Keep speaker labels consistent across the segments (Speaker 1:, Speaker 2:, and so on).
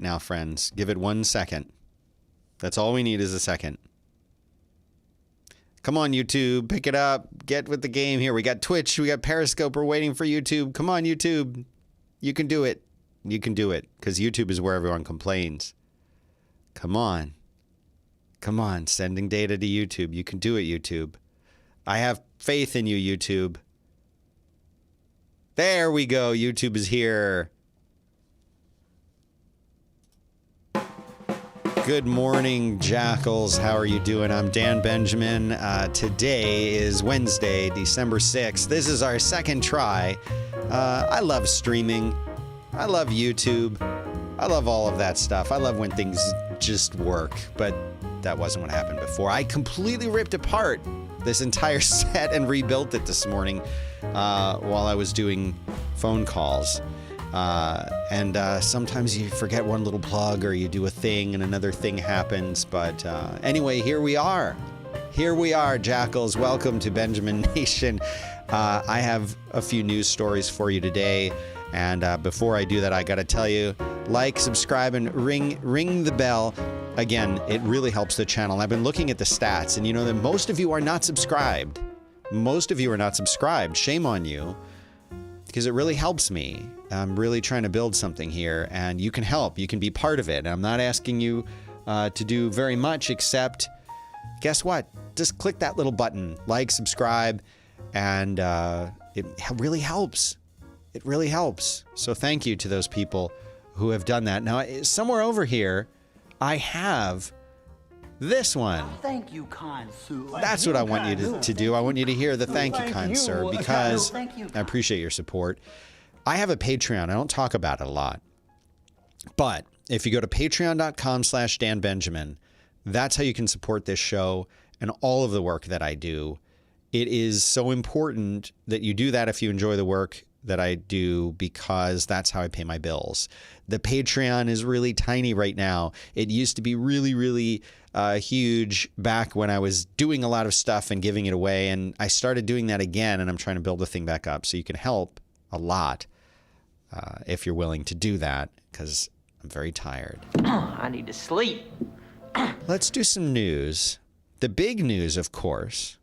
Speaker 1: now, friends. Give it 1 second. That's all we need is a second. Come on, YouTube. Pick it up. Get with the game here. We got Twitch. We got Periscope. We're waiting for YouTube. Come on, YouTube. You can do it. You can do it. Because YouTube is where everyone complains. Come on. Come on. Sending data to YouTube. You can do it, YouTube. I have faith in you, YouTube. There we go. YouTube is here. Good morning, Jackals. How are you doing? I'm Dan Benjamin. Today is Wednesday, December 6th. This is our second try. I love streaming. I love YouTube. I love all of that stuff. I love when things just work, but that wasn't what happened before. I completely ripped apart this entire set and rebuilt it this morning while I was doing phone calls. And sometimes you forget one little plug or you do a thing and another thing happens. But anyway, here we are. Here we are, Jackals. Welcome to Benjamin Nation. I have a few news stories for you today. And before I do that, I got to tell you, like, subscribe, and ring the bell. Again, it really helps the channel. I've been looking at the stats, and you know that most of you are not subscribed. Most of you are not subscribed. Shame on you, because it really helps me. I'm really trying to build something here, and you can help. You can be part of it. I'm not asking you to do very much, except, guess what? Just click that little button, like, subscribe, and it really helps. It really helps. So thank you to those people who have done that. Now, somewhere over here, I have this one.
Speaker 2: Thank you, kind sir.
Speaker 1: That's what I want you to do. I want you to hear the thank you, kind sir, because I appreciate your support. I have a Patreon. I don't talk about it a lot. But if you go to patreon.com/Dan Benjamin, that's how you can support this show and all of the work that I do. It is so important that you do that if you enjoy the work that I do, because that's how I pay my bills. The Patreon is really tiny right now. It used to be really, really huge back when I was doing a lot of stuff and giving it away. And I started doing that again, and I'm trying to build the thing back up. So you can help a lot if you're willing to do that, because I'm very tired.
Speaker 2: I need to sleep.
Speaker 1: Let's do some news. The big news, of course,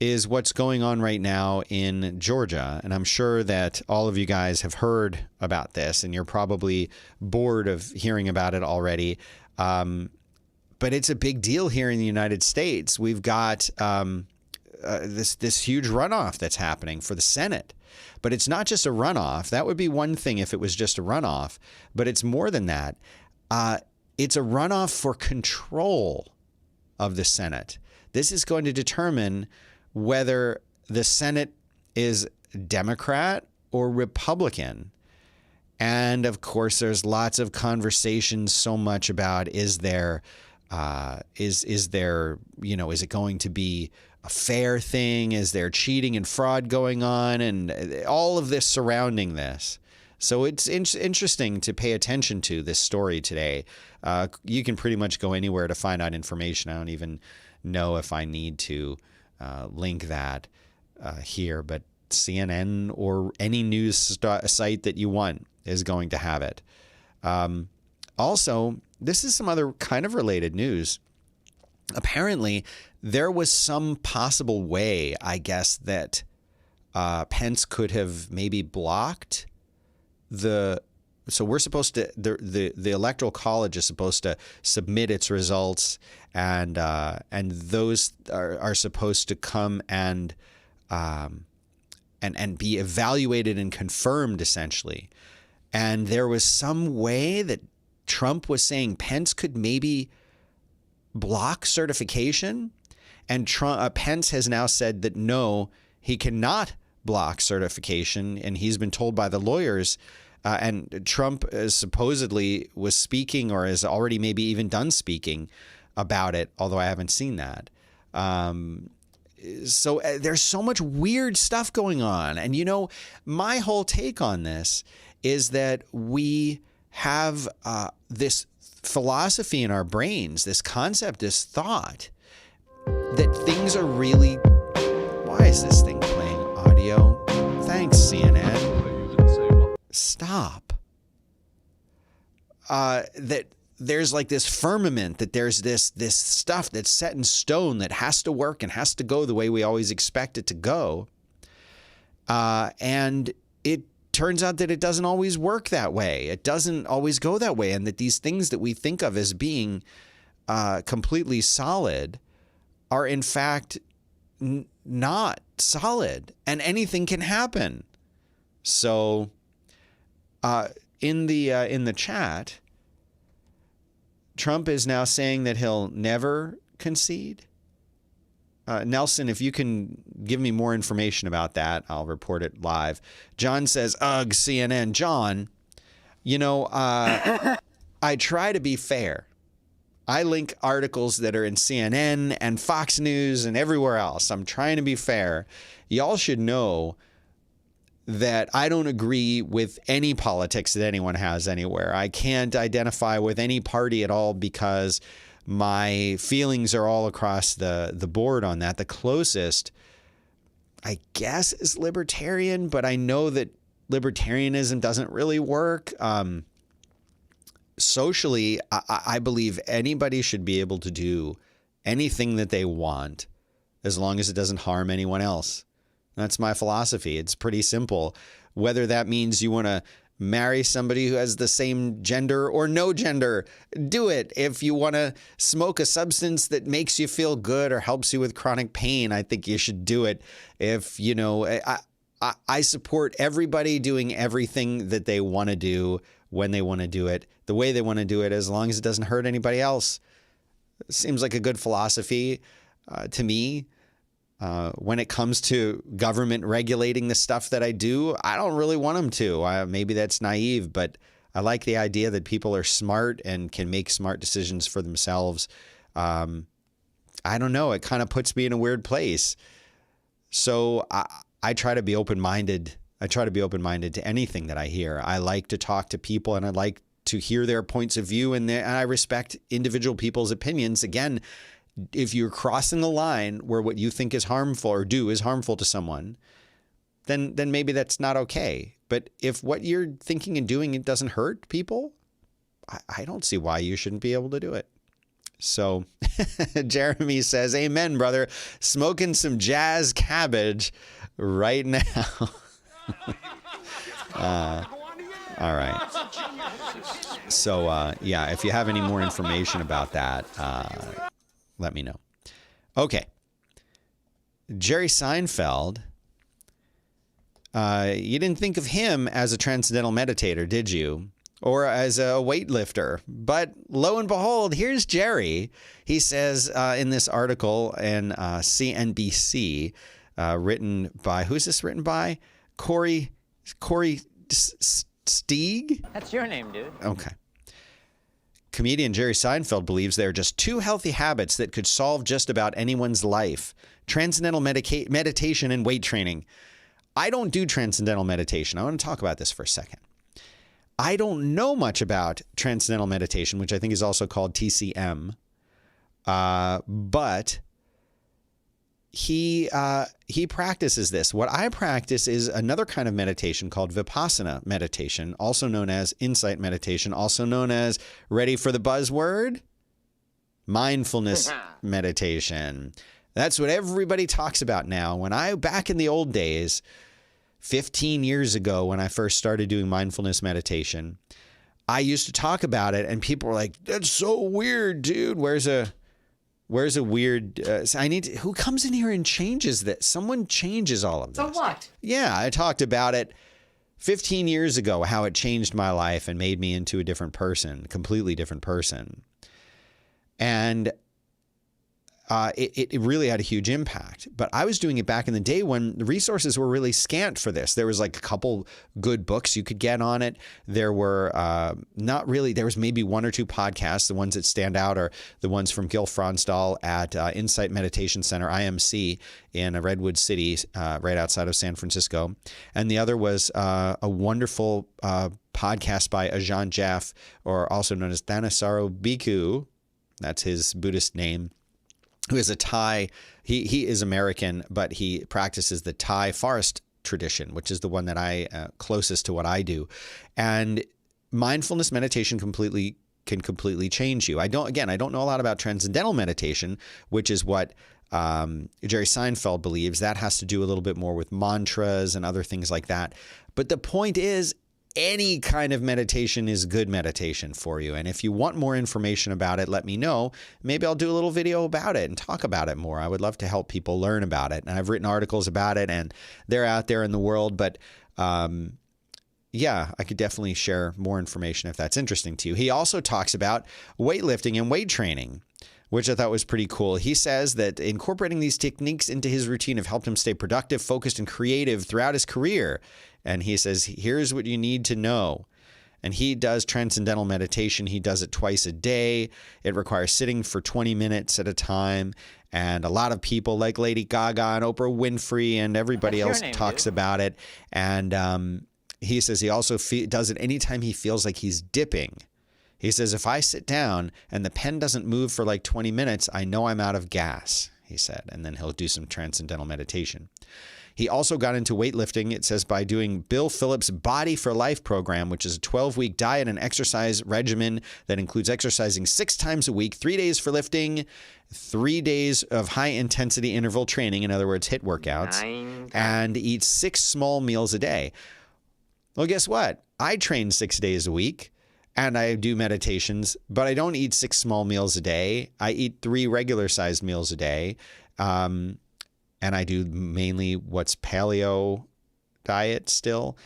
Speaker 1: is what's going on right now in Georgia. And I'm sure that all of you guys have heard about this, and you're probably bored of hearing about it already. But it's a big deal here in the United States. We've got this huge runoff that's happening for the Senate. But it's not just a runoff. That would be one thing if it was just a runoff. But it's more than that. It's a runoff for control of the Senate. This is going to determine whether the Senate is Democrat or Republican. And of course, there's lots of conversations so much about is there, is it going to be a fair thing? Is there cheating and fraud going on? And all of this surrounding this. So it's interesting to pay attention to this story today. You can pretty much go anywhere to find out information. I don't even know if I need to link that here, but CNN or any news site that you want is going to have it. Also, this is some other kind of related news. Apparently, there was some possible way, I guess, that Pence could have maybe blocked so we're supposed to, the Electoral College is supposed to submit its results, and those are supposed to come and be evaluated and confirmed, essentially. And there was some way that Trump was saying Pence could maybe block certification, and Pence has now said that no, he cannot block certification, and he's been told by the lawyers. And Trump supposedly was speaking, or has already maybe even done speaking about it, although I haven't seen that. So there's so much weird stuff going on. And, you know, my whole take on this is that we have this philosophy in our brains, this concept, this thought that things are really... Why is this thing playing audio? Thanks, CNN. Stop. that there's like this firmament, that there's this stuff that's set in stone that has to work and has to go the way we always expect it to go. And it turns out that it doesn't always work that way. It doesn't always go that way. And that these things that we think of as being completely solid are in fact not solid, and anything can happen. So in the chat, Trump is now saying that he'll never concede. Nelson, if you can give me more information about that, I'll report it live. John says, ugh, CNN. John, I try to be fair. I link articles that are in CNN and Fox News and everywhere else. I'm trying to be fair. Y'all should know that I don't agree with any politics that anyone has anywhere. I can't identify with any party at all because my feelings are all across the board on that. The closest, I guess, is libertarian, but I know that libertarianism doesn't really work. Socially, I believe anybody should be able to do anything that they want as long as it doesn't harm anyone else. That's my philosophy. It's pretty simple. Whether that means you want to marry somebody who has the same gender or no gender, do it. If you want to smoke a substance that makes you feel good or helps you with chronic pain, I think you should do it. If, I support everybody doing everything that they want to do when they want to do it, the way they want to do it, as long as it doesn't hurt anybody else. It seems like a good philosophy to me. When it comes to government regulating the stuff that I do, I don't really want them to. Maybe that's naive, but I like the idea that people are smart and can make smart decisions for themselves. I don't know. It kind of puts me in a weird place. So I try to be open-minded. I try to be open-minded to anything that I hear. I like to talk to people and I like to hear their points of view, and I respect individual people's opinions. Again, if you're crossing the line where what you think is harmful or do is harmful to someone, then maybe that's not okay. But if what you're thinking and doing, it doesn't hurt people, I don't see why you shouldn't be able to do it. So Jeremy says, amen, brother. Smoking some jazz cabbage right now. All right. So, yeah, if you have any more information about that, let me know. Okay. Jerry Seinfeld. You didn't think of him as a transcendental meditator, did you? Or as a weightlifter? But lo and behold, here's Jerry. He says in this article in CNBC, written by, who's this written by? Corey Steig?
Speaker 2: That's your name, dude.
Speaker 1: Okay. Comedian Jerry Seinfeld believes there are just two healthy habits that could solve just about anyone's life: transcendental meditation and weight training. I don't do transcendental meditation. I want to talk about this for a second. I don't know much about transcendental meditation, which I think is also called TCM. But he practices this. What I practice is another kind of meditation called Vipassana meditation, also known as insight meditation, also known as, ready for the buzzword, mindfulness meditation. That's what everybody talks about now. Back in the old days, 15 years ago, when I first started doing mindfulness meditation, I used to talk about it and people were like, that's so weird, dude. Where's a weird, who comes in here and changes this? Someone changes all of this.
Speaker 2: So what?
Speaker 1: Yeah, I talked about it 15 years ago, how it changed my life and made me into a different person, completely different person. And it really had a huge impact. But I was doing it back in the day when the resources were really scant for this. There was like a couple good books you could get on it. There were there was maybe one or two podcasts. The ones that stand out are the ones from Gil Fronsdal at Insight Meditation Center, IMC, in Redwood City, right outside of San Francisco. And the other was a wonderful podcast by Ajahn Jeff, or also known as Thanissaro Bhikkhu. That's his Buddhist name. Who is a Thai, he is American, but he practices the Thai forest tradition, which is the one that I closest to what I do. And mindfulness meditation can completely change you. I don't know a lot about transcendental meditation, which is what Jerry Seinfeld believes. That has to do a little bit more with mantras and other things like that. But the point is, any kind of meditation is good meditation for you. And if you want more information about it, let me know. Maybe I'll do a little video about it and talk about it more. I would love to help people learn about it. And I've written articles about it, and they're out there in the world. But yeah, I could definitely share more information if that's interesting to you. He also talks about weightlifting and weight training, which I thought was pretty cool. He says that incorporating these techniques into his routine have helped him stay productive, focused, and creative throughout his career. And he says, here's what you need to know. And he does transcendental meditation. He does it twice a day. It requires sitting for 20 minutes at a time. And a lot of people like Lady Gaga and Oprah Winfrey and everybody else talks about it. And he says he also does it anytime he feels like he's dipping. He says, if I sit down and the pen doesn't move for like 20 minutes, I know I'm out of gas, he said. And then he'll do some transcendental meditation. He also got into weightlifting, it says, by doing Bill Phillips' Body for Life program, which is a 12-week diet and exercise regimen that includes exercising 6 times a week, 3 days for lifting, 3 days of high-intensity interval training, in other words, HIIT workouts, and eat 6 small meals a day. Well, guess what? I train 6 days a week, and I do meditations, but I don't eat 6 small meals a day. I eat 3 regular-sized meals a day. And I do mainly what's paleo diet still.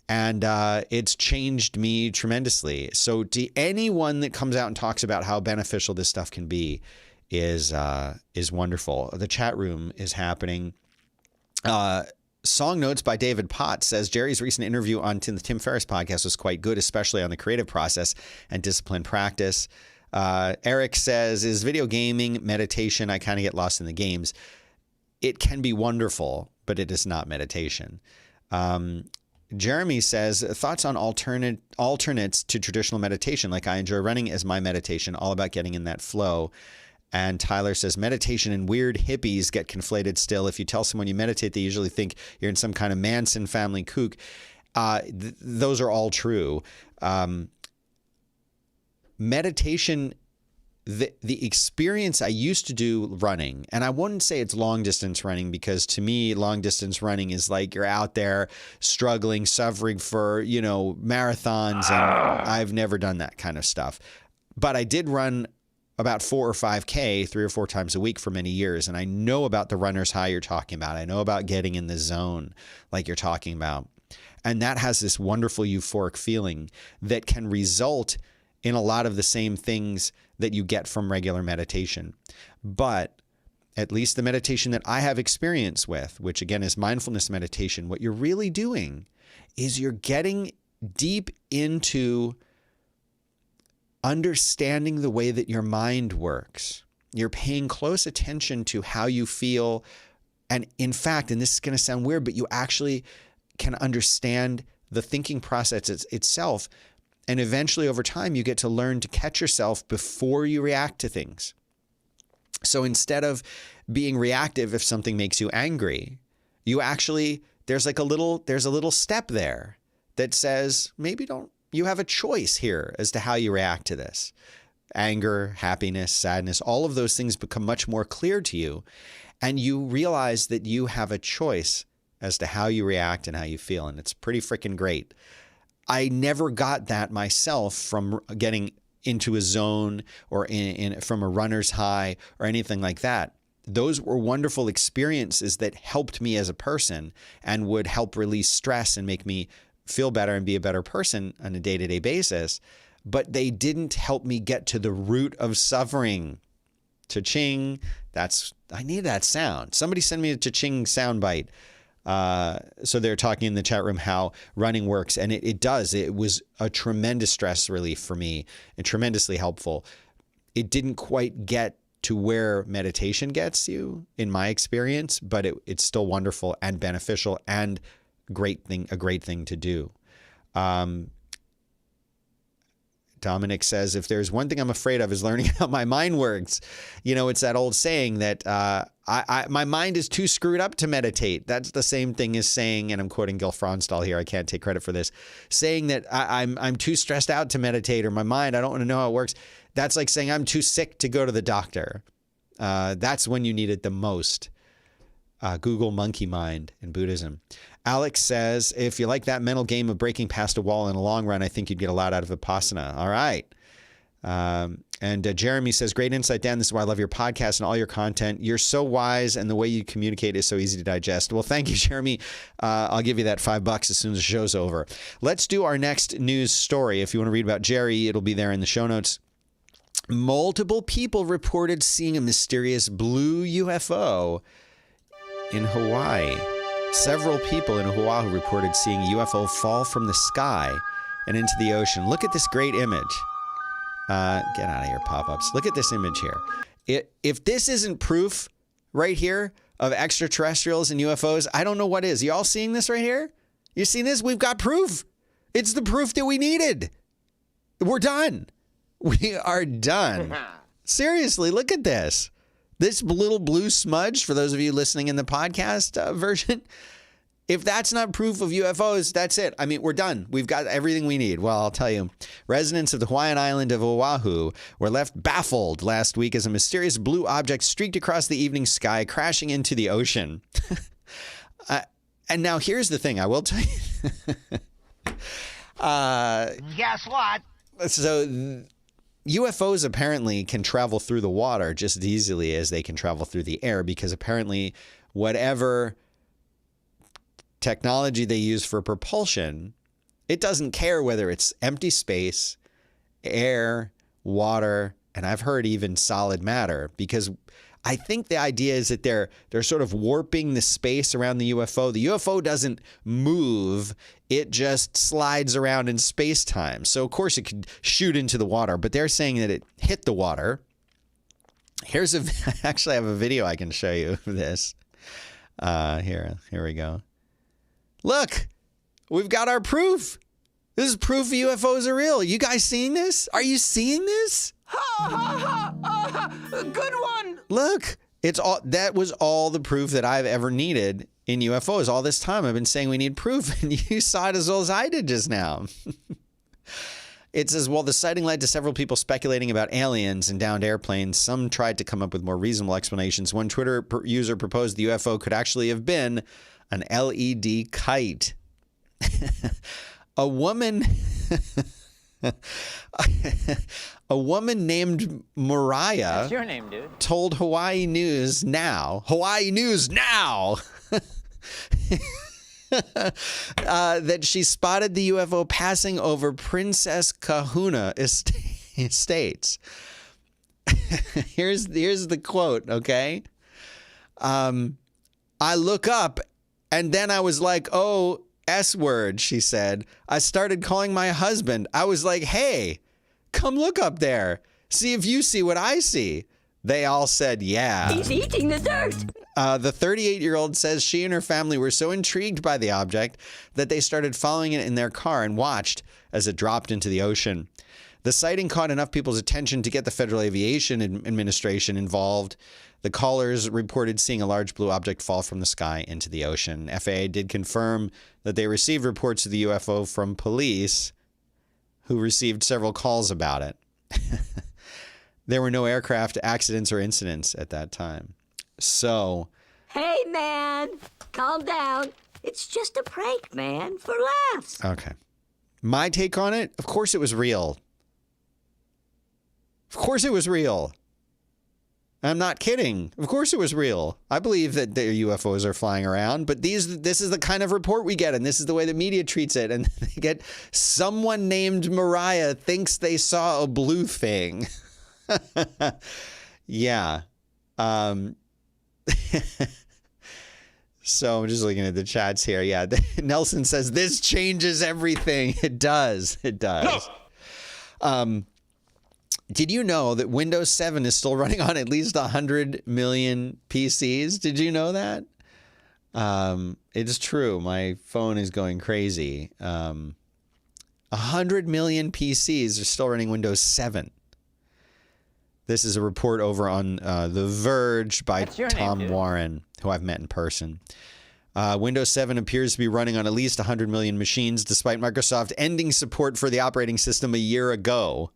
Speaker 1: And it's changed me tremendously. So to anyone that comes out and talks about how beneficial this stuff can be is wonderful. The chat room is happening. Song Notes by David Potts says, Jerry's recent interview on the Tim Ferriss podcast was quite good, especially on the creative process and disciplined practice. Eric says, is video gaming meditation? I kind of get lost in the games. It can be wonderful, but it is not meditation. Jeremy says, thoughts on alternates to traditional meditation? Like, I enjoy running as my meditation, all about getting in that flow. And Tyler says, meditation and weird hippies get conflated still. If you tell someone you meditate, they usually think you're in some kind of Manson family kook. Those are all true. Meditation, the experience I used to do running, and I wouldn't say it's long distance running, because to me, long distance running is like you're out there struggling, suffering for, marathons. And I've never done that kind of stuff. But I did run about 4 or 5K 3 or 4 times a week for many years. And I know about the runner's high you're talking about. I know about getting in the zone like you're talking about. And that has this wonderful euphoric feeling that can result in a lot of the same things that you get from regular meditation. But at least the meditation that I have experience with, which again is mindfulness meditation, what you're really doing is you're getting deep into understanding the way that your mind works. You're paying close attention to how you feel. And in fact, and this is going to sound weird, but you actually can understand the thinking process itself. And eventually over time, you get to learn to catch yourself before you react to things. So instead of being reactive if something makes you angry, you actually, there's a little step there that says, maybe you have a choice here as to how you react to this. Anger, happiness, sadness, all of those things become much more clear to you. And you realize that you have a choice as to how you react and how you feel. And it's pretty freaking great. I never got that myself from getting into a zone or from a runner's high or anything like that. Those were wonderful experiences that helped me as a person and would help release stress and make me feel better and be a better person on a day-to-day basis. But they didn't help me get to the root of suffering. Cha-ching. I need that sound. Somebody send me a cha-ching soundbite. So they're talking in the chat room how running works, and it does. It was a tremendous stress relief for me and tremendously helpful. It didn't quite get to where meditation gets you in my experience, but it's still wonderful and beneficial and a great thing to do. Dominic says, if there's one thing I'm afraid of is learning how my mind works. You know, it's that old saying that my mind is too screwed up to meditate. That's the same thing as saying, and I'm quoting Gil Fronsdal here, I can't take credit for this, saying that I'm too stressed out to meditate, or my mind, I don't want to know how it works. That's like saying I'm too sick to go to the doctor. That's when you need it the most. Google monkey mind in Buddhism. Alex says, if you like that mental game of breaking past a wall in the long run, I think you'd get a lot out of Vipassana. All right. And Jeremy says, great insight, Dan. This is why I love your podcast and all your content. You're so wise, and the way you communicate is so easy to digest. Well, thank you, Jeremy. I'll give you that $5 as soon as the show's over. Let's do our next news story. If you want to read about Jerry, it'll be there in the show notes. Multiple people reported seeing a mysterious blue UFO in Hawaii. Several people in Oahu reported seeing a UFO fall from the sky and into the ocean. Look at this great image. Get out of here, pop-ups. Look at this image here. If this isn't proof right here of extraterrestrials and UFOs, I don't know what is. You all seeing this right here? You seeing this? We've got proof. It's the proof that we needed. We're done. We are done. Seriously, look at this. This little blue smudge, for those of you listening in the podcast version, if that's not proof of UFOs, that's it. I mean, we're done. We've got everything we need. Well, I'll tell you, residents of the Hawaiian island of Oahu were left baffled last week as a mysterious blue object streaked across the evening sky, crashing into the ocean. And now here's the thing. I will tell you.
Speaker 2: Guess what?
Speaker 1: So UFOs apparently can travel through the water just as easily as they can travel through the air, because apparently whatever technology they use for propulsion, it doesn't care whether it's empty space, air, water, and I've heard even solid matter, because I think the idea is that they're sort of warping the space around the UFO. The UFO doesn't move. It just slides around in space-time. So, of course, it could shoot into the water, but they're saying that it hit the water. Here's actually, I have a video I can show you of this. Here we go. Look, we've got our proof. This is proof UFOs are real. You guys seeing this? Are you seeing this?
Speaker 2: Good one.
Speaker 1: Look, that was all the proof that I've ever needed in UFOs. All this time I've been saying we need proof, and you saw it as well as I did just now. It says, well, the sighting led to several people speculating about aliens and downed airplanes. Some tried to come up with more reasonable explanations. One Twitter user proposed the UFO could actually have been an LED kite. A woman named Mariah.
Speaker 2: What's your name, dude?
Speaker 1: Told Hawaii News Now that she spotted the UFO passing over Princess Kahuna Estates. Here's the quote, okay? I look up, and then I was like, oh, S word, she said. I started calling my husband. I was like, hey, come look up there. See if you see what I see. They all said, yeah.
Speaker 3: He's eating the dirt.
Speaker 1: The 38-year-old says she and her family were so intrigued by the object that they started following it in their car and watched as it dropped into the ocean. The sighting caught enough people's attention to get the Federal Aviation Administration involved. The callers reported seeing a large blue object fall from the sky into the ocean. FAA did confirm that they received reports of the UFO from police, who received several calls about it. There were no aircraft accidents or incidents at that time. So,
Speaker 3: Hey, man, calm down. It's just a prank, man, for laughs.
Speaker 1: okay. My take on it, of course it was real. Of course it was real. I'm not kidding. Of course it was real. I believe that their UFOs are flying around, but this is the kind of report we get, and this is the way the media treats it. And they get someone named Mariah thinks they saw a blue thing. Yeah. So I'm just looking at the chats here. Yeah. Nelson says, this changes everything. It does. It does. Did you know that Windows 7 is still running on at least 100 million PCs? Did you know that? It's true. My phone is going crazy. 100 million PCs are still running Windows 7. This is a report over on The Verge by Tom Warren, who I've met in person. Windows 7 appears to be running on at least 100 million machines, despite Microsoft ending support for the operating system a year ago.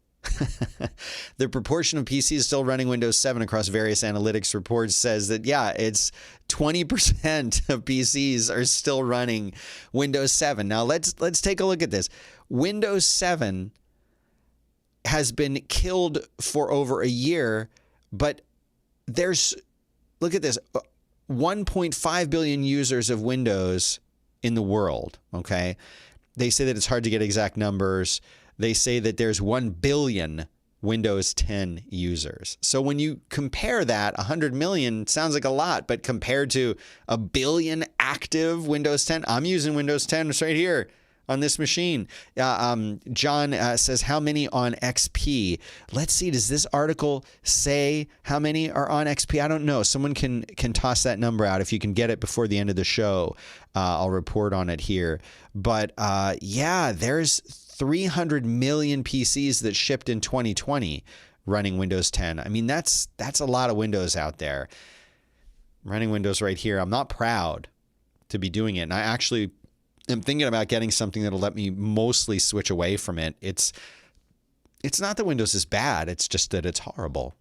Speaker 1: The proportion of PCs still running Windows 7 across various analytics reports says that, yeah, it's 20% of PCs are still running Windows 7. Now, let's take a look at this. Windows 7 has been killed for over a year, but look at this, 1.5 billion users of Windows in the world, okay? They say that it's hard to get exact numbers. They say that there's 1 billion Windows 10 users. So when you compare that, 100 million sounds like a lot, but compared to a billion active Windows 10, I'm using Windows 10. It's right here on this machine. John says, how many on XP? Let's see, does this article say how many are on XP? I don't know. Someone can toss that number out. If you can get it before the end of the show, I'll report on it here. But yeah, there's 300 million PCs that shipped in 2020 running Windows 10. I mean, that's a lot of Windows out there. Running Windows right here. I'm not proud to be doing it. And I actually am thinking about getting something that'll let me mostly switch away from it. It's not that Windows is bad. It's just that it's horrible.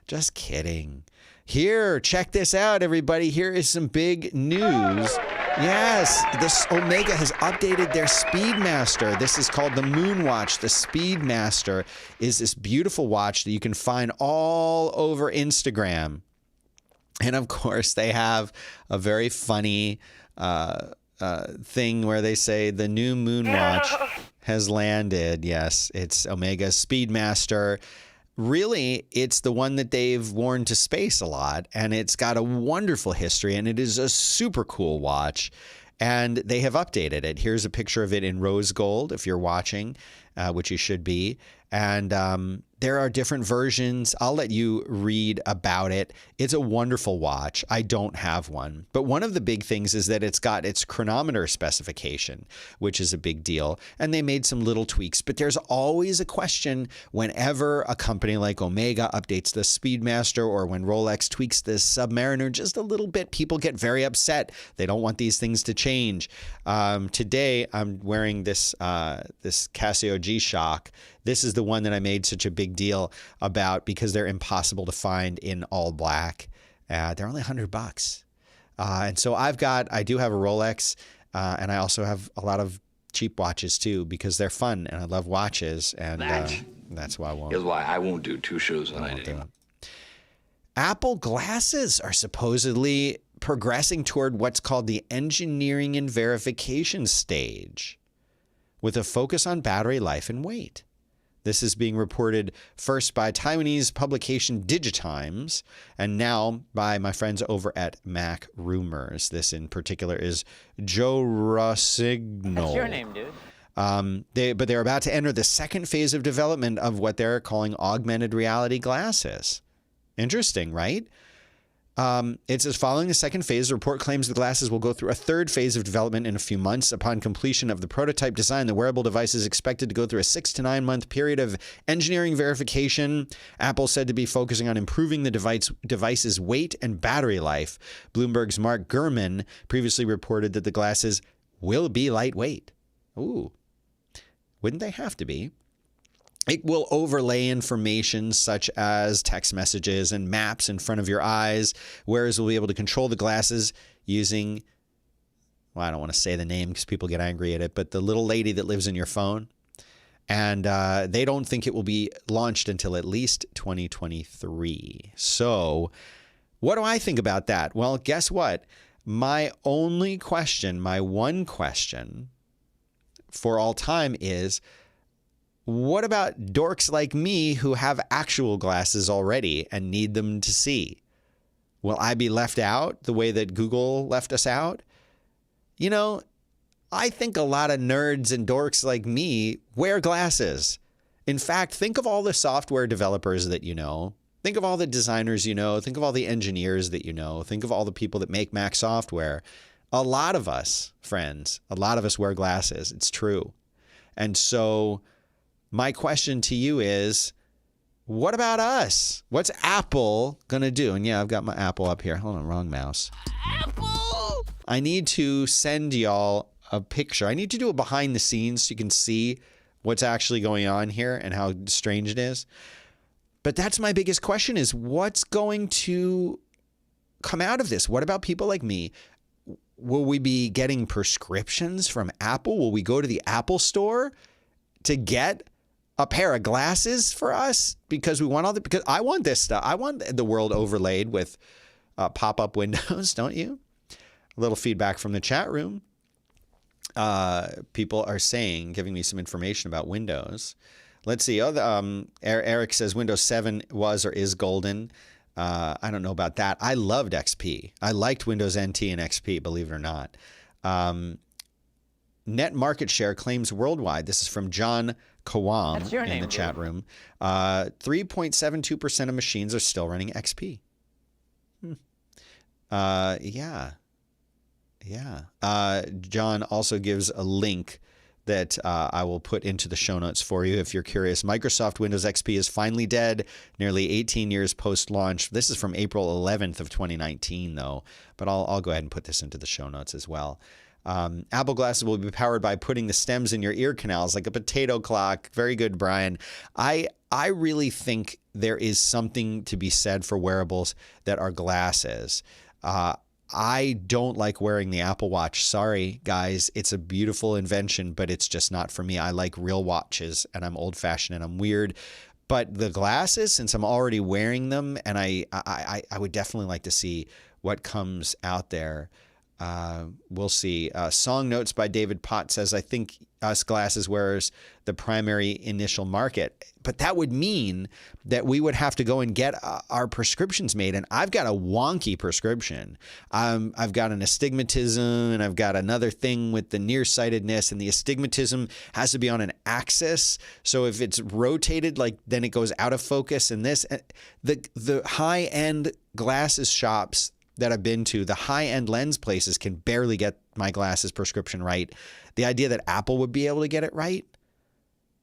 Speaker 1: Just kidding. Here, check this out, everybody. Here is some big news. Yes, this Omega has updated their Speedmaster. This is called the Moon Watch. The Speedmaster is this beautiful watch that you can find all over Instagram. And of course, they have a very funny thing where they say the new Moon Watch has landed. Yes, it's Omega Speedmaster. Really, it's the one that they've worn to space a lot, and it's got a wonderful history, and it is a super cool watch, and they have updated it. Here's a picture of it in rose gold, if you're watching, which you should be, and there are different versions. I'll let you read about it. It's a wonderful watch. I don't have one. But one of the big things is that it's got its chronometer specification, which is a big deal. And they made some little tweaks. But there's always a question whenever a company like Omega updates the Speedmaster, or when Rolex tweaks the Submariner just a little bit, people get very upset. They don't want these things to change. Today, I'm wearing this Casio G-Shock. This is the one that I made such a big deal about because they're impossible to find in all black. They're only $100. And so I do have a Rolex, and I also have a lot of cheap watches too, because they're fun and I love watches. And that's why I won't.
Speaker 4: Here's why I won't do 2 shows a night anymore.
Speaker 1: Apple glasses are supposedly progressing toward what's called the engineering and verification stage, with a focus on battery life and weight. This is being reported first by Taiwanese publication Digitimes, and now by my friends over at Mac Rumors. This in particular is Joe Rossignol.
Speaker 2: That's your name, dude.
Speaker 1: But they're about to enter the second phase of development of what they're calling augmented reality glasses. Interesting, right? It says, following the second phase, the report claims the glasses will go through a third phase of development in a few months. Upon completion of the prototype design, the wearable device is expected to go through a 6 to 9 month period of engineering verification. Apple said to be focusing on improving the device's weight and battery life. Bloomberg's Mark Gurman previously reported that the glasses will be lightweight. Ooh, wouldn't they have to be? It will overlay information such as text messages and maps in front of your eyes. Wearers will be able to control the glasses using, well, I don't want to say the name because people get angry at it, but the little lady that lives in your phone. And they don't think it will be launched until at least 2023. So what do I think about that? Well, guess what? My one question for all time is, what about dorks like me who have actual glasses already and need them to see? Will I be left out the way that Google left us out? You know, I think a lot of nerds and dorks like me wear glasses. In fact, think of all the software developers that you know. Think of all the designers you know. Think of all the engineers that you know. Think of all the people that make Mac software. A lot of us, friends, wear glasses. It's true. And so my question to you is, what about us? What's Apple going to do? And yeah, I've got my Apple up here. Hold on, wrong mouse. Apple! I need to send y'all a picture. I need to do a behind the scenes so you can see what's actually going on here and how strange it is. But that's my biggest question is, what's going to come out of this? What about people like me? Will we be getting prescriptions from Apple? Will we go to the Apple store to get a pair of glasses for us because we want because I want this stuff. I want the world overlaid with pop-up windows, don't you? A little feedback from the chat room. People are giving me some information about Windows. Let's see. Eric says Windows 7 was or is golden. I don't know about that. I loved XP. I liked Windows NT and XP, believe it or not. Net market share claims worldwide. This is from John Kawam in the chat room. 3.72% of machines are still running XP. Yeah. John also gives a link that I will put into the show notes for you if you're curious. Microsoft Windows XP is finally dead, nearly 18 years post-launch. This is from April 11th of 2019, though. But I'll go ahead and put this into the show notes as well. Apple glasses will be powered by putting the stems in your ear canals like a potato clock. Very good, Brian. I really think there is something to be said for wearables that are glasses. I don't like wearing the Apple Watch. Sorry, guys. It's a beautiful invention, but it's just not for me. I like real watches, and I'm old-fashioned and I'm weird. But the glasses, since I'm already wearing them, and I would definitely like to see what comes out there. We'll see. Song Notes by David Pott says, I think us glasses wearers, the primary initial market. But that would mean that we would have to go and get our prescriptions made. And I've got a wonky prescription. I've got an astigmatism, and I've got another thing with the nearsightedness, and the astigmatism has to be on an axis. So if it's rotated, then it goes out of focus. And the high-end glasses shops that I've been to, the high-end lens places can barely get my glasses prescription right. The idea that Apple would be able to get it right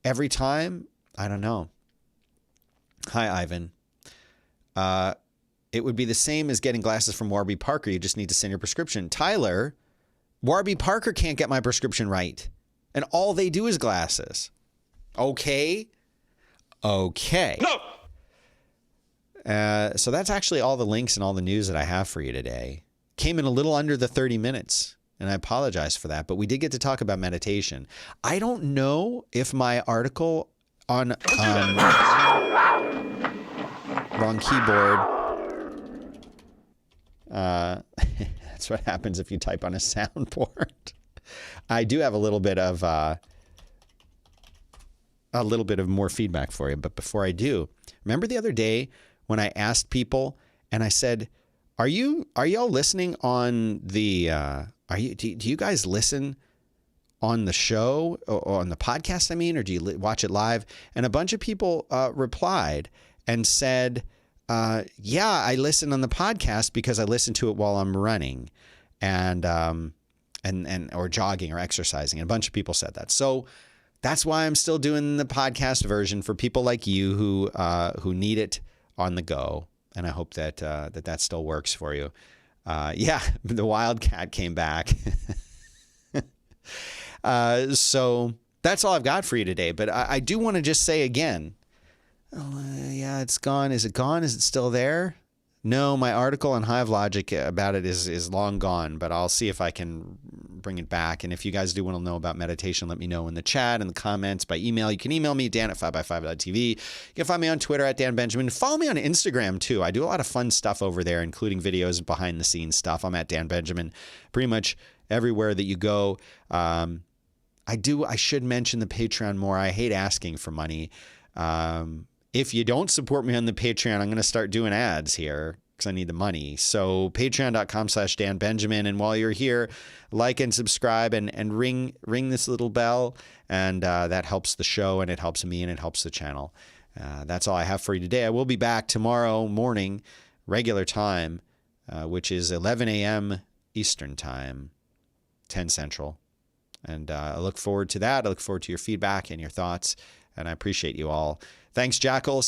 Speaker 1: every time, I don't know. Hi, Ivan. It would be the same as getting glasses from Warby Parker. You just need to send your prescription. Tyler, Warby Parker can't get my prescription right. And all they do is glasses. Okay. No! So that's actually all the links and all the news that I have for you today. Came in a little under the 30 minutes, and I apologize for that, but we did get to talk about meditation. I don't know if my article on wrong keyboard. That's what happens if you type on a soundboard. I do have a little bit of more feedback for you, but before I do, remember the other day when I asked people and I said, "Are y'all listening on the? Do you guys listen on the show or on the podcast? I mean, or do you watch it live?" And a bunch of people replied and said, "Yeah, I listen on the podcast because I listen to it while I'm running, and or jogging or exercising." And a bunch of people said that. So that's why I'm still doing the podcast version for people like you who need it on the go, and I hope that that still works for you. Yeah, the wildcat came back. So that's all I've got for you today. But I do want to just say again, yeah, it's gone. Is it gone? Is it still there? No, my article on Hive Logic about it is long gone, but I'll see if I can bring it back. And if you guys do want to know about meditation, let me know in the chat, in the comments, by email. You can email me, dan@5by5.tv. You can find me on Twitter @DanBenjamin. Follow me on Instagram, too. I do a lot of fun stuff over there, including videos and behind-the-scenes stuff. I'm @DanBenjamin pretty much everywhere that you go. I should mention the Patreon more. I hate asking for money. If you don't support me on the Patreon, I'm going to start doing ads here because I need the money. So patreon.com/DanBenjamin. And while you're here, like and subscribe and ring this little bell. And that helps the show, and it helps me, and it helps the channel. That's all I have for you today. I will be back tomorrow morning, regular time, which is 11 a.m. Eastern time, 10 Central. And I look forward to that. I look forward to your feedback and your thoughts. And I appreciate you all. Thanks, Jackals.